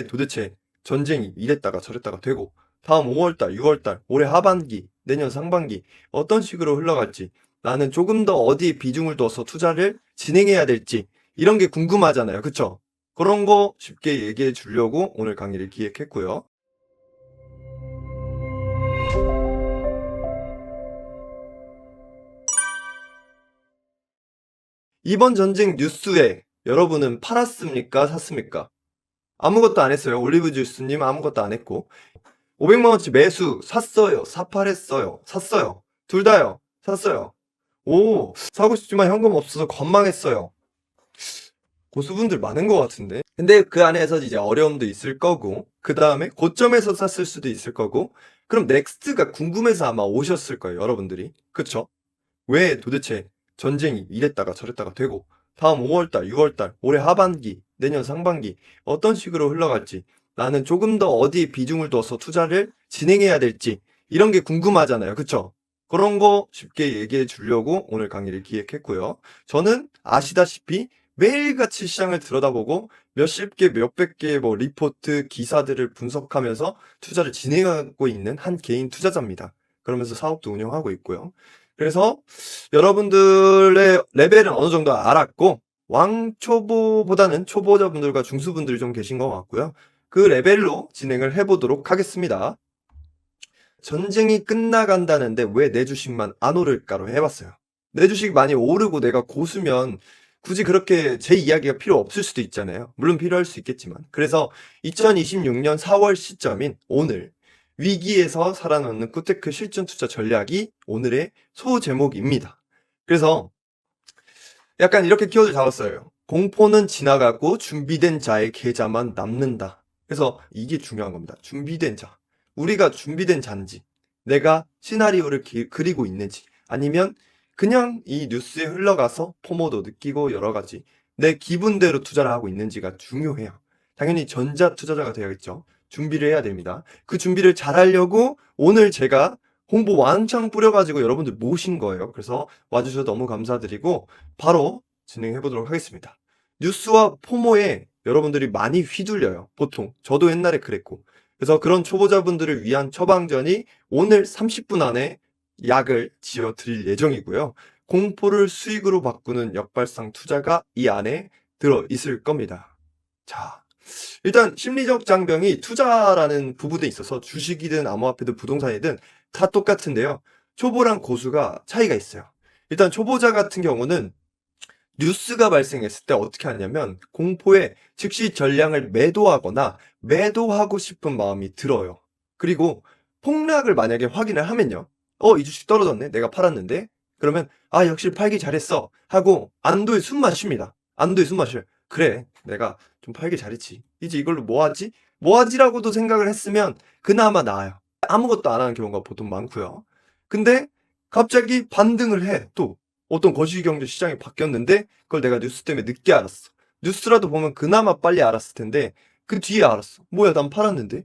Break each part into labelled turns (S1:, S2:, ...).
S1: 왜 도대체 전쟁이 이랬다가 저랬다가 되고 다음 5월달, 6월달, 올해 하반기, 내년 상반기 어떤 식으로 흘러갈지 나는 조금 더 어디에 비중을 둬서 투자를 진행해야 될지 이런 게 궁금하잖아요. 그쵸? 그런 거 쉽게 얘기해 주려고 오늘 강의를 기획했고요. 이번 전쟁 뉴스에 여러분은 팔았습니까? 샀습니까? 아무것도 안 했어요. 올리브 주스님 아무것도 안 했고 500만 원치 매수 샀어요. 사팔했어요. 샀어요. 둘 다요. 샀어요. 오, 사고 싶지만 현금 없어서 건망했어요. 고수분들 많은 것 같은데. 근데 그 안에서 이제 어려움도 있을 거고, 그 다음에 고점에서 샀을 수도 있을 거고, 그럼 넥스트가 궁금해서 아마 오셨을 거예요, 여러분들이. 그쵸? 왜 도대체 전쟁이 이랬다가 저랬다가 되고, 다음 5월달, 6월달, 올해 하반기, 내년 상반기, 어떤 식으로 흘러갈지, 나는 조금 더 어디에 비중을 둬서 투자를 진행해야 될지, 이런 게 궁금하잖아요. 그쵸? 그런 거 쉽게 얘기해 주려고 오늘 강의를 기획했고요. 저는 아시다시피 매일같이 시장을 들여다보고 몇십 개, 몇백 개의 뭐 리포트, 기사들을 분석하면서 투자를 진행하고 있는 한 개인 투자자입니다. 그러면서 사업도 운영하고 있고요. 그래서 여러분들의 레벨은 어느 정도 알았고, 왕초보보다는 초보자분들과 중수분들이 좀 계신 것 같고요. 그 레벨로 진행을 해보도록 하겠습니다. 전쟁이 끝나간다는데 왜 내 주식만 안 오를까로 해봤어요. 내 주식 많이 오르고 내가 고수면 굳이 그렇게 제 이야기가 필요 없을 수도 있잖아요. 물론 필요할 수 있겠지만. 그래서 2026년 4월 시점인 오늘 위기에서 살아남는 꾸테크 실전 투자 전략이 오늘의 소제목입니다. 그래서 약간 이렇게 키워드 잡았어요. 공포는 지나가고 준비된 자의 계좌만 남는다. 그래서 이게 중요한 겁니다. 준비된 자. 우리가 준비된 자인지, 내가 시나리오를 그리고 있는지, 아니면 그냥 이 뉴스에 흘러가서 포모도 느끼고 여러 가지 내 기분대로 투자를 하고 있는지가 중요해요. 당연히 전자 투자자가 되어야겠죠. 준비를 해야 됩니다. 그 준비를 잘 하려고 오늘 제가 홍보 왕창 뿌려가지고 여러분들 모신 거예요. 그래서 와주셔서 너무 감사드리고 바로 진행해 보도록 하겠습니다. 뉴스와 포모에 여러분들이 많이 휘둘려요. 보통. 저도 옛날에 그랬고. 그래서 그런 초보자분들을 위한 처방전이 오늘 30분 안에 약을 지어 드릴 예정이고요. 공포를 수익으로 바꾸는 역발상 투자가 이 안에 들어 있을 겁니다. 자, 일단 심리적 장벽이 투자라는 부분에 있어서 주식이든 암호화폐든 부동산이든 다 똑같은데요. 초보랑 고수가 차이가 있어요. 일단 초보자 같은 경우는 뉴스가 발생했을 때 어떻게 하냐면 공포에 즉시 전량을 매도하거나 매도하고 싶은 마음이 들어요. 그리고 폭락을 만약에 확인을 하면요. 이 주식 떨어졌네. 내가 팔았는데. 그러면 역시 팔기 잘했어 하고 안도의 숨 마십니다. 안도의 숨 마셔요. 그래. 내가 좀 팔기 잘했지. 이제 이걸로 뭐 하지? 뭐 하지라고도 생각을 했으면 그나마 나아요. 아무것도 안 하는 경우가 보통 많고요. 근데 갑자기 반등을 해. 또 어떤 거시기경제 시장이 바뀌었는데 그걸 내가 뉴스 때문에 늦게 알았어. 뉴스라도 보면 그나마 빨리 알았을 텐데 그 뒤에 알았어. 뭐야, 난 팔았는데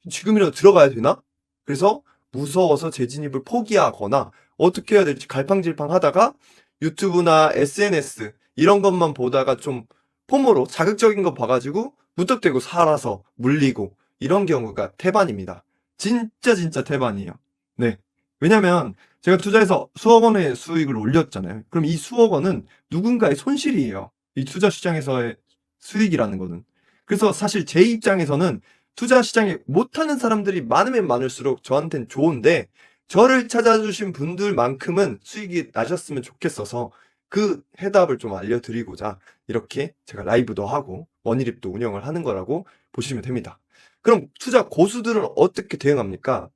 S1: 지금이라도 들어가야 되나? 그래서 무서워서 재진입을 포기하거나 어떻게 해야 될지 갈팡질팡 하다가 유튜브나 SNS 이런 것만 보다가 좀 포모로 자극적인 거 봐가지고 무턱대고 살아서 물리고 이런 경우가 태반입니다. 진짜 태반이에요. 네. 왜냐면 제가 투자해서 수억 원의 수익을 올렸잖아요. 그럼 이 수억 원은 누군가의 손실이에요. 이 투자 시장에서의 수익이라는 거는. 그래서 사실 제 입장에서는 투자 시장에 못하는 사람들이 많으면 많을수록 저한테는 좋은데 저를 찾아주신 분들만큼은 수익이 나셨으면 좋겠어서 그 해답을 좀 알려드리고자 이렇게 제가 라이브도 하고 원일입도 운영을 하는 거라고 보시면 됩니다. 그럼 투자 고수들은 어떻게 대응합니까?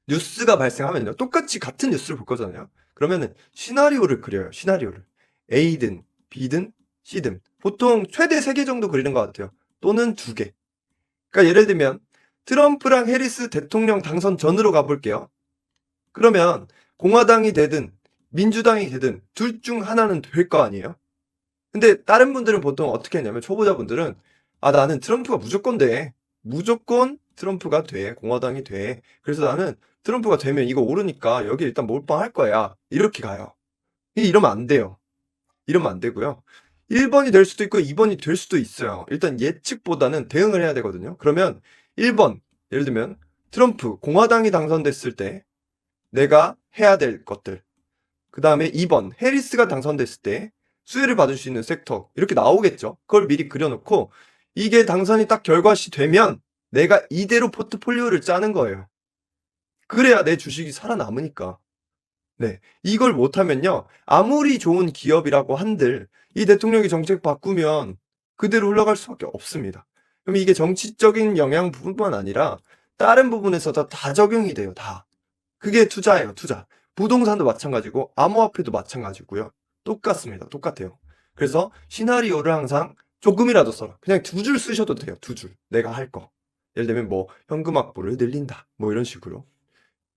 S1: 뉴스가 발생하면요. 똑같이 같은 뉴스를 볼 거잖아요. 그러면은 시나리오를 그려요. 시나리오를. A든 B든 C든 보통 최대 3개 정도 그리는 것 같아요. 또는 2개. 그러니까 예를 들면 트럼프랑 해리스 대통령 당선 전으로 가볼게요. 그러면 공화당이 되든 민주당이 되든 둘 중 하나는 될 거 아니에요. 근데 다른 분들은 보통 어떻게 했냐면 초보자분들은 나는 트럼프가 무조건 돼. 무조건 트럼프가 돼. 공화당이 돼. 그래서 나는 트럼프가 되면 이거 오르니까 여기 일단 몰빵할 거야. 이렇게 가요. 이러면 안 돼요. 이러면 안 되고요. 1번이 될 수도 있고 2번이 될 수도 있어요. 일단 예측보다는 대응을 해야 되거든요. 그러면 1번, 예를 들면 트럼프, 공화당이 당선됐을 때 내가 해야 될 것들. 그 다음에 2번, 해리스가 당선됐을 때 수혜를 받을 수 있는 섹터. 이렇게 나오겠죠. 그걸 미리 그려놓고 이게 당선이 딱 결과시 되면 내가 이대로 포트폴리오를 짜는 거예요. 그래야 내 주식이 살아남으니까. 네. 이걸 못하면요. 아무리 좋은 기업이라고 한들 이 대통령이 정책 바꾸면 그대로 흘러갈 수밖에 없습니다. 그럼 이게 정치적인 영향 부분만 아니라 다른 부분에서도 다 적용이 돼요. 다. 그게 투자예요. 투자. 부동산도 마찬가지고 암호화폐도 마찬가지고요. 똑같습니다. 똑같아요. 그래서 시나리오를 항상 조금이라도 써라. 그냥 2줄 쓰셔도 돼요. 2줄. 내가 할 거. 예를 들면 뭐 현금 확보를 늘린다. 뭐 이런 식으로.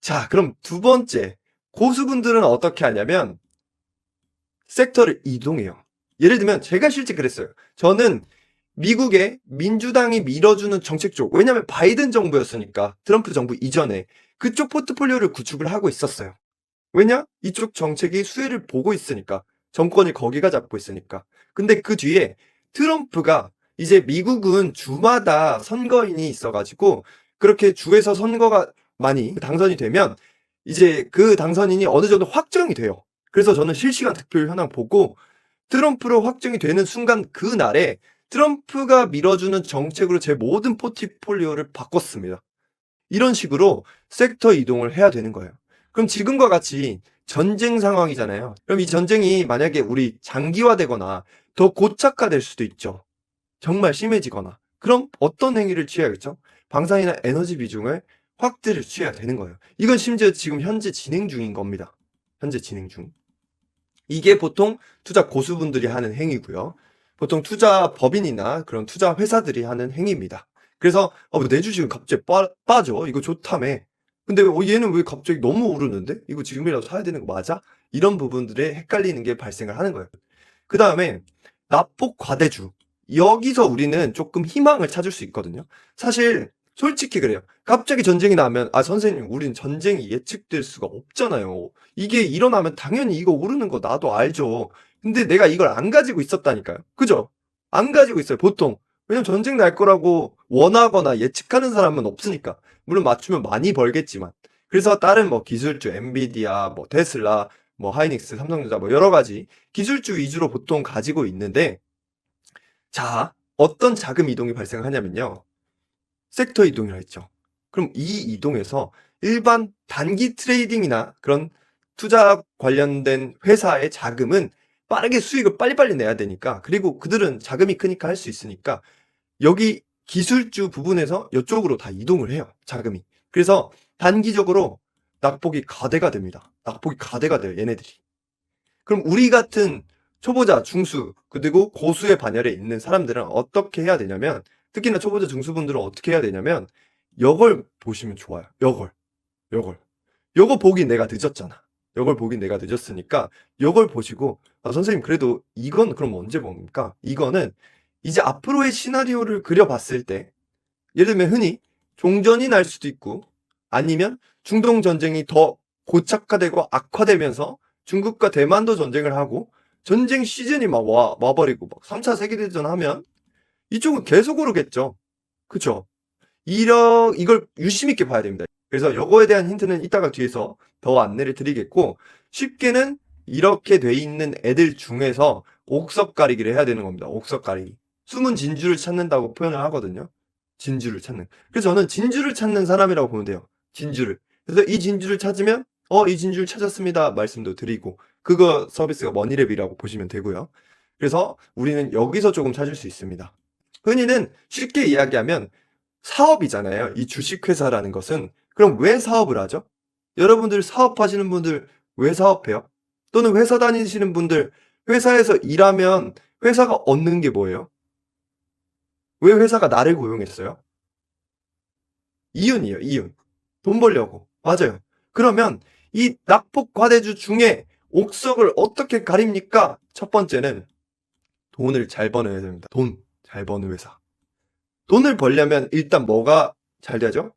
S1: 자, 그럼 두 번째. 고수분들은 어떻게 하냐면 섹터를 이동해요. 예를 들면 제가 실제 그랬어요. 저는 미국의 민주당이 밀어주는 정책 쪽, 왜냐면 바이든 정부였으니까 트럼프 정부 이전에 그쪽 포트폴리오를 구축을 하고 있었어요. 왜냐? 이쪽 정책이 수혜를 보고 있으니까. 정권이 거기가 잡고 있으니까. 근데 그 뒤에 트럼프가 이제 미국은 주마다 선거인이 있어가지고 그렇게 주에서 선거가 많이 당선이 되면 이제 그 당선인이 어느 정도 확정이 돼요. 그래서 저는 실시간 득표율 현황 보고 트럼프로 확정이 되는 순간 그날에 트럼프가 밀어주는 정책으로 제 모든 포트폴리오를 바꿨습니다. 이런 식으로 섹터 이동을 해야 되는 거예요. 그럼 지금과 같이 전쟁 상황이잖아요. 그럼 이 전쟁이 만약에 우리 장기화되거나 더 고착화될 수도 있죠. 정말 심해지거나. 그럼 어떤 행위를 취해야겠죠? 방산이나 에너지 비중을 확대를 취해야 되는 거예요. 이건 심지어 지금 현재 진행 중인 겁니다. 현재 진행 중. 이게 보통 투자 고수분들이 하는 행위고요. 보통 투자 법인이나 그런 투자 회사들이 하는 행위입니다. 그래서 내 주식은 갑자기 빠져. 이거 좋다며. 근데 얘는 왜 갑자기 너무 오르는데? 이거 지금이라도 사야 되는 거 맞아? 이런 부분들에 헷갈리는 게 발생을 하는 거예요. 그 다음에 납폭 과대주. 여기서 우리는 조금 희망을 찾을 수 있거든요. 사실 솔직히 그래요. 갑자기 전쟁이 나면 선생님 우린 전쟁이 예측될 수가 없잖아요. 이게 일어나면 당연히 이거 오르는 거 나도 알죠. 근데 내가 이걸 안 가지고 있었다니까요. 그죠? 안 가지고 있어요. 보통. 왜냐면 전쟁 날 거라고 원하거나 예측하는 사람은 없으니까. 물론 맞추면 많이 벌겠지만. 그래서 다른 뭐 기술주, 엔비디아, 뭐 테슬라, 뭐 하이닉스, 삼성전자 뭐 여러 가지 기술주 위주로 보통 가지고 있는데 자, 어떤 자금 이동이 발생하냐면요. 섹터 이동이라 했죠. 그럼 이 이동에서 일반 단기 트레이딩이나 그런 투자 관련된 회사의 자금은 빠르게 수익을 빨리빨리 내야 되니까 그리고 그들은 자금이 크니까 할 수 있으니까 여기 기술주 부분에서 이쪽으로 다 이동을 해요. 자금이. 그래서 단기적으로 낙폭이 가대가 됩니다. 낙폭이 가대가 돼요. 얘네들이. 그럼 우리 같은 초보자, 중수, 그리고 고수의 반열에 있는 사람들은 어떻게 해야 되냐면, 특히나 초보자, 중수분들은 어떻게 해야 되냐면, 이걸 보시면 좋아요. 이걸. 이거 보기 내가 늦었잖아. 이걸 보기 내가 늦었으니까, 이걸 보시고, 선생님, 그래도 이건 그럼 언제 봅니까? 이거는 이제 앞으로의 시나리오를 그려봤을 때, 예를 들면 흔히 종전이 날 수도 있고, 아니면 중동 전쟁이 더 고착화되고 악화되면서 중국과 대만도 전쟁을 하고 전쟁 시즌이 막 와버리고 막 3차 세계대전 하면 이쪽은 계속 오르겠죠. 그쵸? 이걸 유심 있게 봐야 됩니다. 그래서 요거에 대한 힌트는 이따가 뒤에서 더 안내를 드리겠고 쉽게는 이렇게 돼 있는 애들 중에서 옥석 가리기를 해야 되는 겁니다. 옥석 가리기. 숨은 진주를 찾는다고 표현을 하거든요. 진주를 찾는. 그래서 저는 진주를 찾는 사람이라고 보면 돼요. 진주를. 그래서 이 진주를 찾으면 이 진주를 찾았습니다. 말씀도 드리고 그거 서비스가 머니랩이라고 보시면 되고요. 그래서 우리는 여기서 조금 찾을 수 있습니다. 흔히는 쉽게 이야기하면 사업이잖아요. 이 주식회사라는 것은. 그럼 왜 사업을 하죠? 여러분들 사업하시는 분들 왜 사업해요? 또는 회사 다니시는 분들 회사에서 일하면 회사가 얻는 게 뭐예요? 왜 회사가 나를 고용했어요? 이윤이에요, 이윤. 돈 벌려고. 맞아요. 그러면 이 낙폭 과대주 중에 옥석을 어떻게 가립니까? 첫 번째는 돈을 잘 버는 회사입니다. 돈 잘 버는 회사. 돈을 벌려면 일단 뭐가 잘 되죠?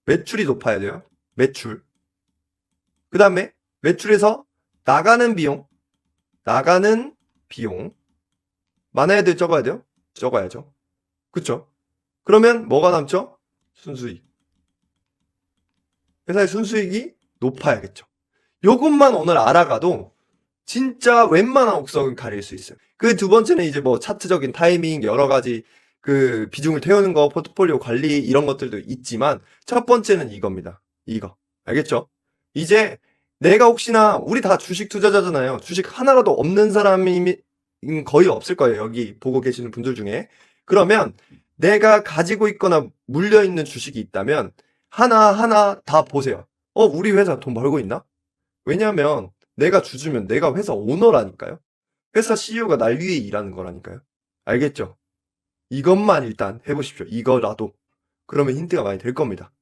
S1: 매출이 높아야 돼요. 매출. 그 다음에 매출에서 나가는 비용. 많아야 돼요? 적어야 돼요? 적어야죠. 그쵸? 그러면 뭐가 남죠? 순수익. 회사의 순수익이 높아야겠죠. 요것만 오늘 알아가도 진짜 웬만한 옥석은 가릴 수 있어요. 그 두 번째는 이제 뭐 차트적인 타이밍, 여러 가지 그 비중을 태우는 거, 포트폴리오 관리 이런 것들도 있지만 첫 번째는 이겁니다. 이거. 알겠죠? 이제 내가 혹시나 우리 다 주식 투자자잖아요. 주식 하나라도 없는 사람이 거의 없을 거예요. 여기 보고 계시는 분들 중에. 그러면 내가 가지고 있거나 물려 있는 주식이 있다면 하나하나 다 보세요. 우리 회사 돈 벌고 있나? 왜냐면 내가 주주면 내가 회사 오너라니까요. 회사 CEO가 날 위해 일하는 거라니까요. 알겠죠? 이것만 일단 해보십시오. 이거라도. 그러면 힌트가 많이 될 겁니다.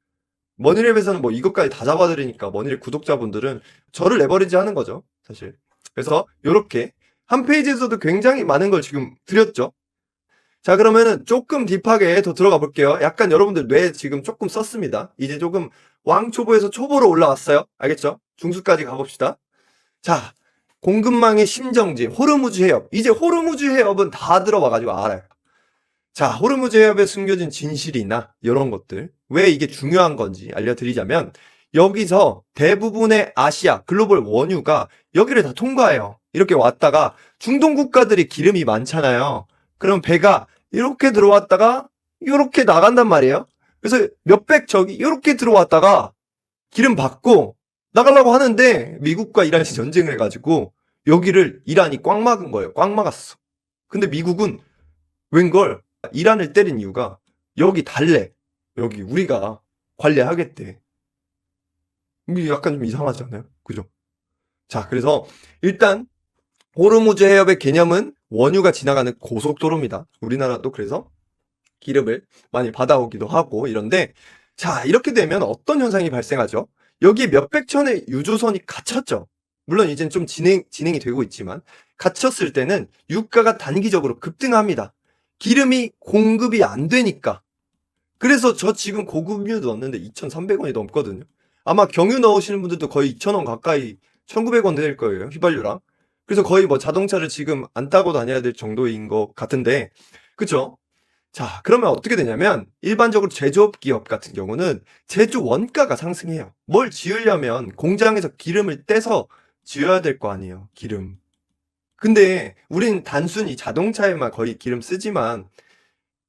S1: 머니랩에서는 뭐 이것까지 다 잡아드리니까 머니랩 구독자분들은 저를 레버리지 하는 거죠. 사실. 그래서 이렇게 한 페이지에서도 굉장히 많은 걸 지금 드렸죠. 자, 그러면은 조금 딥하게 더 들어가 볼게요. 약간 여러분들 뇌 지금 조금 썼습니다. 이제 조금 왕초보에서 초보로 올라왔어요. 알겠죠? 중수까지 가봅시다. 자, 공급망의 심정지, 호르무즈 해협. 이제 호르무즈 해협은 다 들어와가지고 알아요. 자, 호르무즈 해협에 숨겨진 진실이나 이런 것들, 왜 이게 중요한 건지 알려드리자면 여기서 대부분의 아시아 글로벌 원유가 여기를 다 통과해요. 이렇게 왔다가 중동 국가들이 기름이 많잖아요. 그럼 배가 이렇게 들어왔다가 이렇게 나간단 말이에요. 그래서 몇백 척이 이렇게 들어왔다가 기름 받고 나가려고 하는데 미국과 이란이 전쟁을 해가지고 여기를 이란이 꽉 막은 거예요. 꽉 막았어. 근데 미국은 웬걸 이란을 때린 이유가 여기 달래. 여기 우리가 관리하겠대. 이게 약간 좀 이상하지 않아요? 그죠? 자, 그래서 일단 호르무즈 해협의 개념은 원유가 지나가는 고속도로입니다. 우리나라도 그래서 기름을 많이 받아오기도 하고 이런데, 자, 이렇게 되면 어떤 현상이 발생하죠? 여기 몇백 천의 유조선이 갇혔죠. 물론 이젠 좀 진행이 되고 있지만 갇혔을 때는 유가가 단기적으로 급등합니다. 기름이 공급이 안 되니까. 그래서 저 지금 고급유 넣었는데 2,300원이 넘거든요. 아마 경유 넣으시는 분들도 거의 2,000원 가까이 1,900원 될 거예요. 휘발유랑. 그래서 거의 뭐 자동차를 지금 안 타고 다녀야 될 정도인 것 같은데, 그쵸? 자, 그러면 어떻게 되냐면 일반적으로 제조업 기업 같은 경우는 제조 원가가 상승해요. 뭘 지으려면 공장에서 기름을 떼서 지어야 될 거 아니에요. 기름. 근데 우린 단순히 자동차에만 거의 기름 쓰지만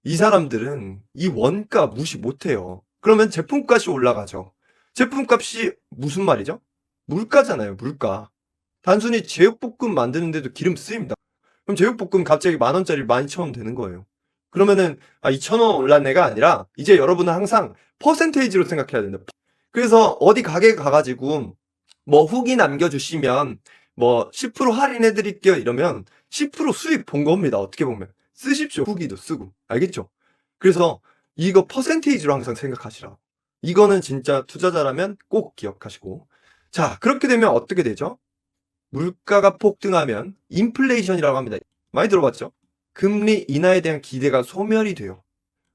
S1: 이 사람들은 이 원가 무시 못해요. 그러면 제품값이 올라가죠. 제품값이 무슨 말이죠? 물가잖아요. 물가. 단순히 제육볶음 만드는데도 기름 쓰입니다. 그럼 제육볶음 갑자기 10,000원짜리 12,000원 되는 거예요. 그러면은 2,000원 올랐네가 아니라 이제 여러분은 항상 퍼센테이지로 생각해야 된다. 그래서 어디 가게 가가지고 뭐 후기 남겨주시면 뭐 10% 할인해 드릴게요 이러면 10% 수익 본 겁니다. 어떻게 보면 쓰십시오. 후기도 쓰고. 알겠죠? 그래서 이거 퍼센테이지로 항상 생각하시라. 이거는 진짜 투자자라면 꼭 기억하시고. 자, 그렇게 되면 어떻게 되죠? 물가가 폭등하면 인플레이션이라고 합니다. 많이 들어봤죠? 금리 인하에 대한 기대가 소멸이 돼요.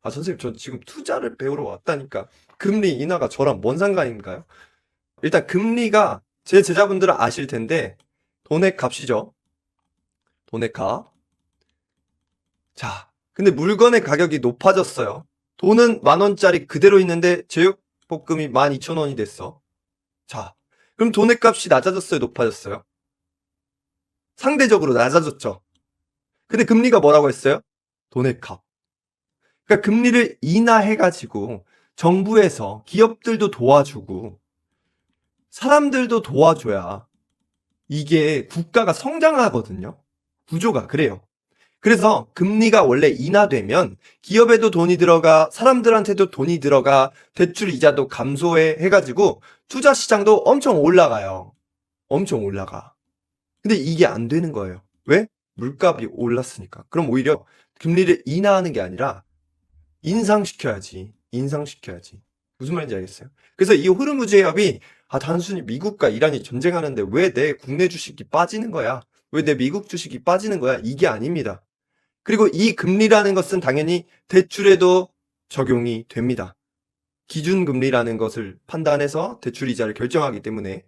S1: 선생님, 저 지금 투자를 배우러 왔다니까. 금리 인하가 저랑 뭔 상관인가요? 일단 금리가 제 제자분들은 아실 텐데 돈의 값이죠. 돈의 값. 자, 근데 물건의 가격이 높아졌어요. 돈은 10,000원짜리 그대로 있는데 제육볶음이 12,000원이 됐어. 자, 그럼 돈의 값이 낮아졌어요, 높아졌어요? 상대적으로 낮아졌죠. 근데 금리가 뭐라고 했어요? 돈의 값. 그러니까 금리를 인하해가지고 정부에서 기업들도 도와주고 사람들도 도와줘야 이게 국가가 성장하거든요. 구조가 그래요. 그래서 금리가 원래 인하되면 기업에도 돈이 들어가, 사람들한테도 돈이 들어가, 대출 이자도 감소해가지고 투자 시장도 엄청 올라가요. 엄청 올라가. 근데 이게 안 되는 거예요. 왜? 물값이 올랐으니까. 그럼 오히려 금리를 인하하는 게 아니라 인상시켜야지. 인상시켜야지. 무슨 말인지 알겠어요? 그래서 이 호르무즈 해협이 단순히 미국과 이란이 전쟁하는데 왜 내 국내 주식이 빠지는 거야? 왜 내 미국 주식이 빠지는 거야? 이게 아닙니다. 그리고 이 금리라는 것은 당연히 대출에도 적용이 됩니다. 기준금리라는 것을 판단해서 대출 이자를 결정하기 때문에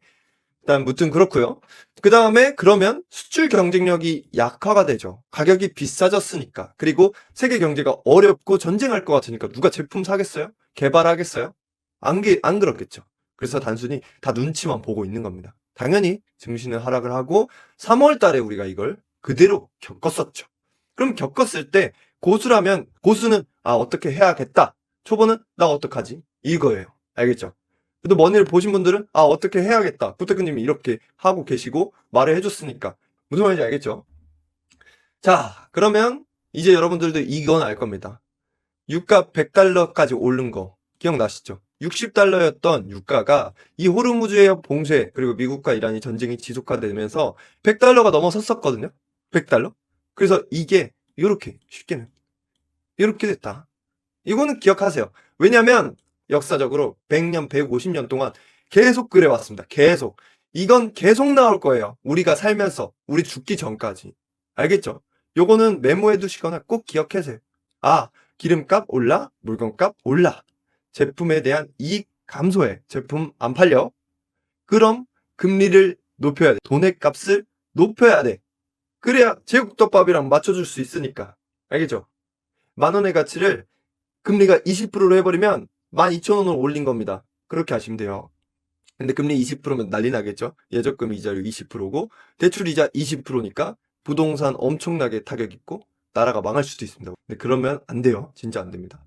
S1: 일단 무튼 그렇고요. 그 다음에 그러면 수출 경쟁력이 약화가 되죠. 가격이 비싸졌으니까. 그리고 세계 경제가 어렵고 전쟁할 것 같으니까 누가 제품 사겠어요? 개발하겠어요? 안 그렇겠죠. 그래서 단순히 다 눈치만 보고 있는 겁니다. 당연히 증시는 하락을 하고 3월 달에 우리가 이걸 그대로 겪었었죠. 그럼 겪었을 때 고수라면 고수는 어떻게 해야겠다. 초보는 나 어떡하지? 이거예요. 알겠죠? 그래도 머니를 보신 분들은 어떻게 해야겠다. 구테크님이 이렇게 하고 계시고 말을 해줬으니까 무슨 말인지 알겠죠? 자, 그러면 이제 여러분들도 이건 알 겁니다. 유가 100달러까지 오른 거 기억나시죠? 60달러였던 유가가 이 호르무즈의 봉쇄 그리고 미국과 이란이 전쟁이 지속화되면서 100달러가 넘어섰었거든요. 100달러? 그래서 이게 이렇게 쉽게는 이렇게 됐다. 이거는 기억하세요. 왜냐면 역사적으로 100년, 150년 동안 계속 그래왔습니다. 계속. 이건 계속 나올 거예요. 우리가 살면서. 우리 죽기 전까지. 알겠죠? 요거는 메모해 두시거나 꼭 기억하세요. 기름값 올라, 물건값 올라. 제품에 대한 이익 감소해. 제품 안 팔려. 그럼 금리를 높여야 돼. 돈의 값을 높여야 돼. 그래야 제국덮밥이랑 맞춰줄 수 있으니까. 알겠죠? 10,000원의 가치를 금리가 20%로 해버리면 12,000원으로 올린 겁니다. 그렇게 하시면 돼요. 근데 금리 20%면 난리 나겠죠? 예적금 이자율 20%고 대출 이자 20%니까 부동산 엄청나게 타격 있고 나라가 망할 수도 있습니다. 근데 그러면 안 돼요. 진짜 안 됩니다.